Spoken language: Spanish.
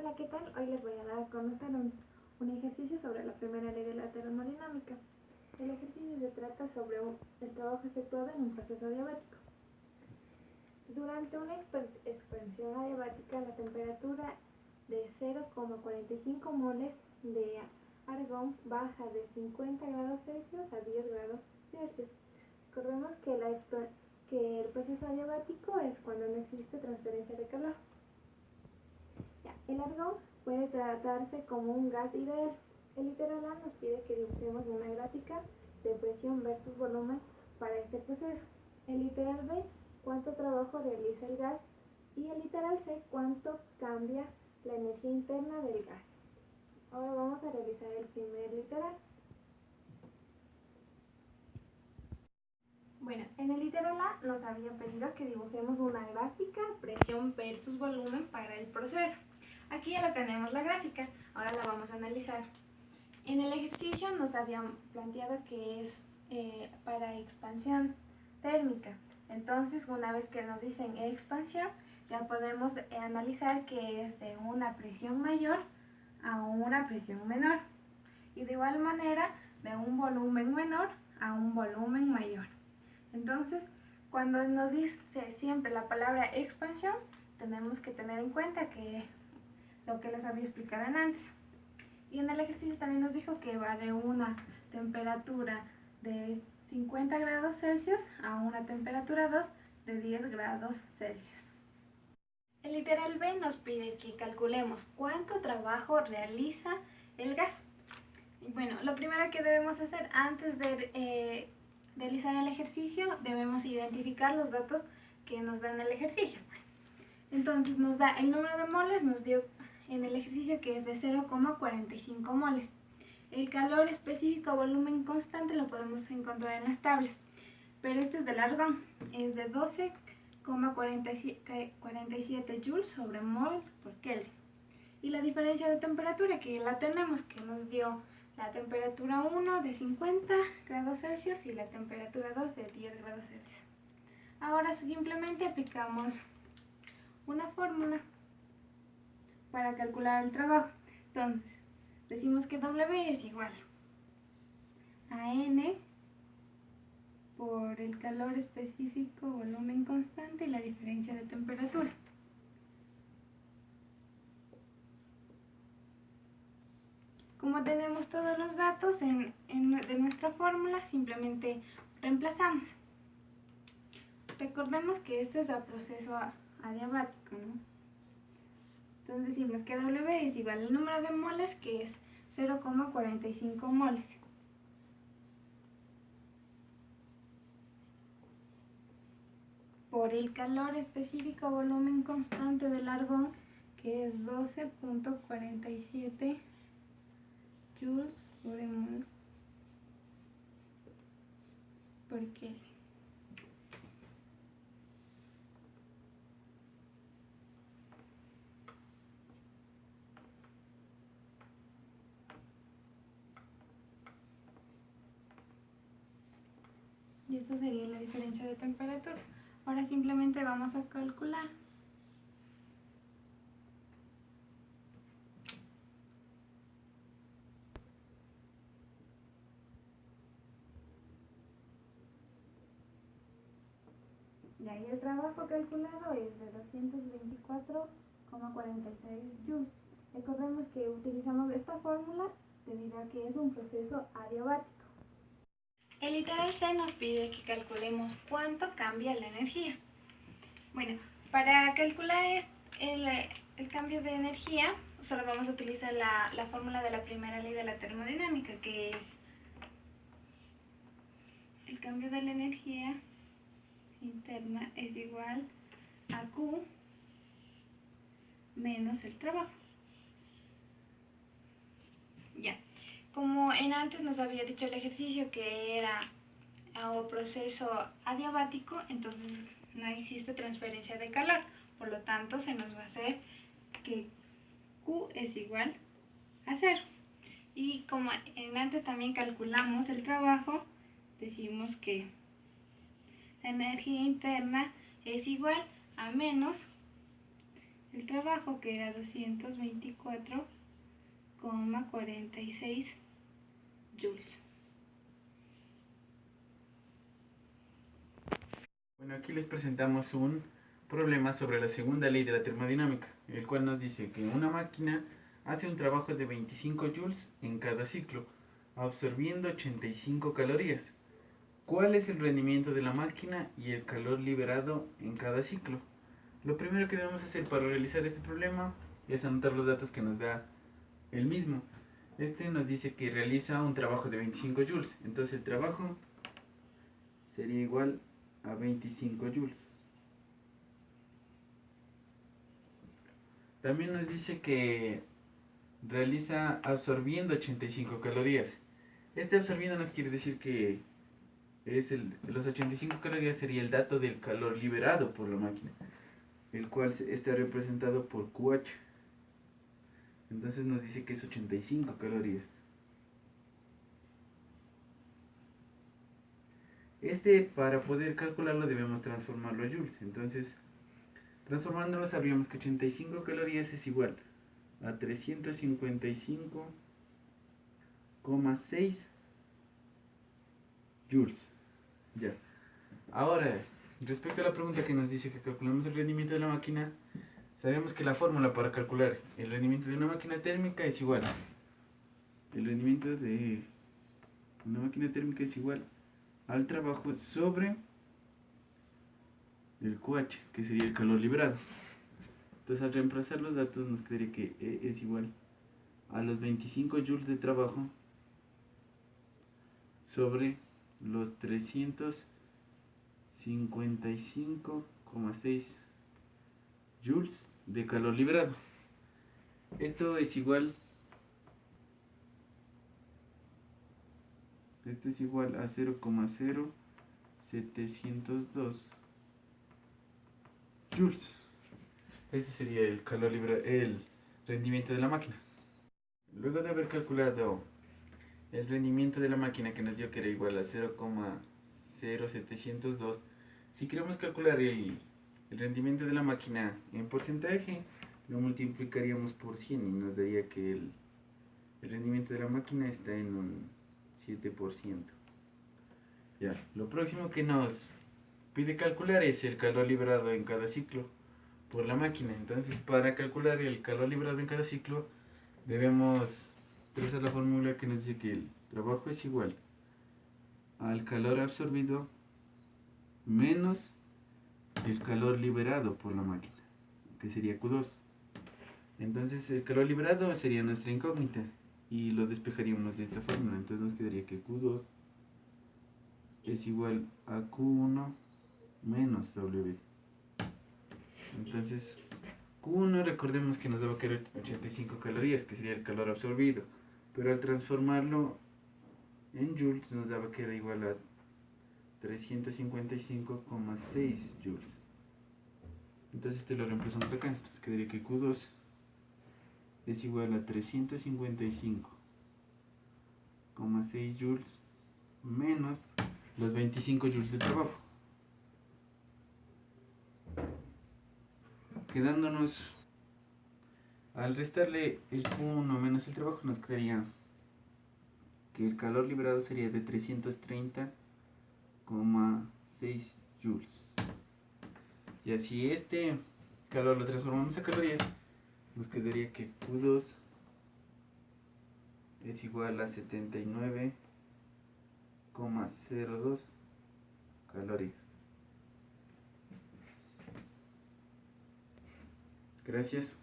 Hola, ¿qué tal? Hoy les voy a dar a conocer un ejercicio sobre la primera ley de la termodinámica. El ejercicio se trata sobre el trabajo efectuado en un proceso adiabático. Durante una expansión adiabática, la temperatura de 0,45 moles de argón baja de 50 grados Celsius a 10 grados Celsius. Recordemos que el proceso adiabático es cuando no existe transferencia de calor. El argón puede tratarse como un gas ideal. El literal A nos pide que dibujemos una gráfica de presión versus volumen para este proceso. El literal B, cuánto trabajo realiza el gas. Y el literal C, cuánto cambia la energía interna del gas. Ahora vamos a realizar el primer literal. Bueno, en el literal A nos había pedido que dibujemos una gráfica presión versus volumen para el proceso. Aquí ya la tenemos la gráfica, ahora la vamos a analizar. En el ejercicio nos habían planteado que es para expansión térmica. Entonces, una vez que nos dicen expansión, ya podemos analizar que es de una presión mayor a una presión menor. Y de igual manera, de un volumen menor a un volumen mayor. Entonces, cuando nos dice siempre la palabra expansión, tenemos que tener en cuenta que lo que les había explicado antes. Y en el ejercicio también nos dijo que va de una temperatura de 50 grados Celsius a una temperatura 2 de 10 grados Celsius. El literal B nos pide que calculemos cuánto trabajo realiza el gas. Y bueno, lo primero que debemos hacer antes de realizar el ejercicio, debemos identificar los datos que nos dan el ejercicio. Entonces nos da el número de moles, nos dio en el ejercicio que es de 0,45 moles. El calor específico a volumen constante lo podemos encontrar en las tablas, pero este es del argón, es de 12,47 joules sobre mol por Kelvin. Y la diferencia de temperatura que la tenemos, que nos dio la temperatura 1 de 50 grados Celsius y la temperatura 2 de 10 grados Celsius. Ahora simplemente aplicamos una fórmula para calcular el trabajo. Entonces, decimos que W es igual a N por el calor específico, volumen constante y la diferencia de temperatura. Como tenemos todos los datos de nuestra fórmula, simplemente reemplazamos. Recordemos que este es el proceso adiabático, ¿no? Entonces decimos que W es igual al número de moles, que es 0,45 moles. Por el calor específico volumen constante del argón, que es 12,47 joules por mol por Kelvin. Y esto sería la diferencia de temperatura. Ahora simplemente vamos a calcular. Y ahí el trabajo calculado es de 224,46 joules. Recordemos que utilizamos esta fórmula debido a que es un proceso adiabático. El literal C nos pide que calculemos cuánto cambia la energía. Bueno, para calcular el cambio de energía, solo vamos a utilizar la fórmula de la primera ley de la termodinámica, que es el cambio de la energía interna es igual a Q menos el trabajo. Ya, como en antes nos había dicho el ejercicio que era un proceso adiabático, entonces no existe transferencia de calor, por lo tanto se nos va a hacer que Q es igual a 0. Y como en antes también calculamos el trabajo, decimos que la energía interna es igual a menos el trabajo, que era 224,46 joules. Bueno, aquí les presentamos un problema sobre la segunda ley de la termodinámica, el cual nos dice que una máquina hace un trabajo de 25 joules en cada ciclo, absorbiendo 85 calorías. ¿Cuál es el rendimiento de la máquina y el calor liberado en cada ciclo? Lo primero que debemos hacer para realizar este problema es anotar los datos que nos da el mismo. Este nos dice que realiza un trabajo de 25 joules, entonces el trabajo sería igual a 25 joules. También nos dice que realiza absorbiendo 85 calorías. Este absorbiendo nos quiere decir que los 85 calorías sería el dato del calor liberado por la máquina, el cual está representado por QH. Entonces nos dice que es 85 calorías. Para poder calcularlo debemos transformarlo a joules. Entonces, transformándolo sabríamos que 85 calorías es igual a 355,6 joules. Ya. Ahora, respecto a la pregunta que nos dice que calculamos el rendimiento de la máquina, sabemos que la fórmula para calcular el rendimiento de una máquina térmica es igual. El rendimiento de una máquina térmica es igual al trabajo sobre el QH, que sería el calor liberado. Entonces, al reemplazar los datos nos quedaría que E es igual a los 25 joules de trabajo sobre los 355,6 joules de calor liberado. Esto es igual a 0,0702 joules. Este sería el rendimiento de la máquina. Luego de haber calculado el rendimiento de la máquina, que nos dio que era igual a 0,0702, si queremos calcular el rendimiento de la máquina en porcentaje, lo multiplicaríamos por 100 y nos daría que el rendimiento de la máquina está en un 7%. Ya, lo próximo que nos pide calcular es el calor liberado en cada ciclo por la máquina. Entonces, para calcular el calor liberado en cada ciclo, debemos utilizar la fórmula que nos dice que el trabajo es igual al calor absorbido menos el calor liberado por la máquina, que sería Q2. Entonces, el calor liberado sería nuestra incógnita y lo despejaríamos de esta fórmula. Entonces nos quedaría que Q2 es igual a Q1 menos W. Entonces, Q1 recordemos que nos daba que era 85 calorías, que sería el calor absorbido, pero al transformarlo en joules nos daba que era igual a 355,6 joules. Entonces lo reemplazamos acá, entonces quedaría que Q2 es igual a 355,6 joules menos los 25 joules de trabajo, quedándonos, al restarle el Q1 menos el trabajo, nos quedaría que el calor liberado sería de 330,6 joules. Y así este calor lo transformamos a calorías, nos quedaría que Q2 es igual a 79,02 calorías. Gracias.